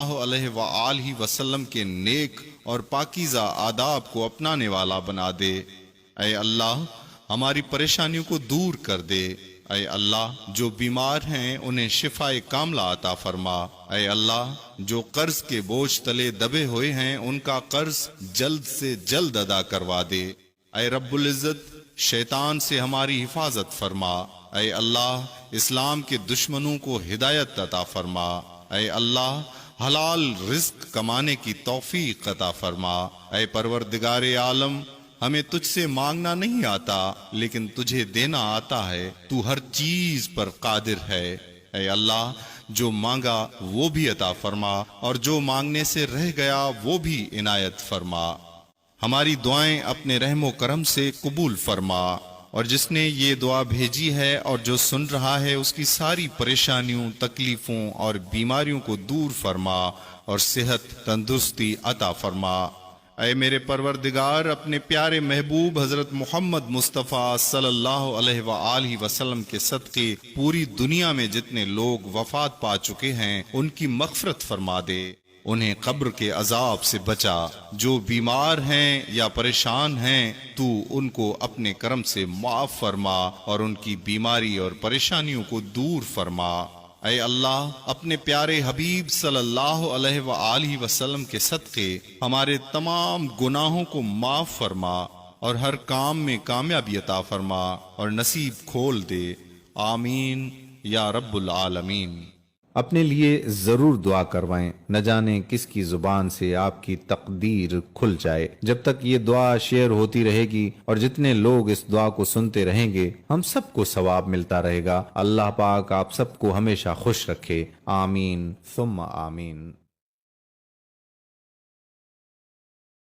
علیہ وآلہ وسلم کے نیک اور پاکیزہ آداب کو اپنانے والا بنا دے۔ اے اللہ ہماری پریشانیوں کو دور کر دے۔ اے اللہ جو بیمار ہیں انہیں شفاء کاملہ عطا فرما۔ اے اللہ جو قرض کے بوجھ تلے دبے ہوئے ہیں ان کا قرض جلد سے جلد ادا کروا دے۔ اے رب العزت شیطان سے ہماری حفاظت فرما۔ اے اللہ اسلام کے دشمنوں کو ہدایت عطا فرما۔ اے اللہ حلال رزق کمانے کی توفیق عطا فرما۔ اے پروردگار عالم ہمیں تجھ سے مانگنا نہیں آتا لیکن تجھے دینا آتا ہے، تو ہر چیز پر قادر ہے۔ اے اللہ جو مانگا وہ بھی عطا فرما اور جو مانگنے سے رہ گیا وہ بھی عنایت فرما۔ ہماری دعائیں اپنے رحم و کرم سے قبول فرما، اور جس نے یہ دعا بھیجی ہے اور جو سن رہا ہے اس کی ساری پریشانیوں، تکلیفوں اور بیماریوں کو دور فرما اور صحت تندرستی عطا فرما۔ اے میرے پروردگار اپنے پیارے محبوب حضرت محمد مصطفیٰ صلی اللہ علیہ وآلہ وسلم کے صدقے پوری دنیا میں جتنے لوگ وفات پا چکے ہیں ان کی مغفرت فرما دے، انہیں قبر کے عذاب سے بچا۔ جو بیمار ہیں یا پریشان ہیں تو ان کو اپنے کرم سے معاف فرما اور ان کی بیماری اور پریشانیوں کو دور فرما۔ اے اللہ اپنے پیارے حبیب صلی اللہ علیہ وآلہ وسلم کے صدقے ہمارے تمام گناہوں کو معاف فرما اور ہر کام میں کامیابی عطا فرما اور نصیب کھول دے۔ آمین یا رب العالمین۔ اپنے لیے ضرور دعا کروائیں، نہ جانے کس کی زبان سے آپ کی تقدیر کھل جائے۔ جب تک یہ دعا شیئر ہوتی رہے گی اور جتنے لوگ اس دعا کو سنتے رہیں گے ہم سب کو ثواب ملتا رہے گا۔ اللہ پاک آپ سب کو ہمیشہ خوش رکھے، آمین ثم آمین۔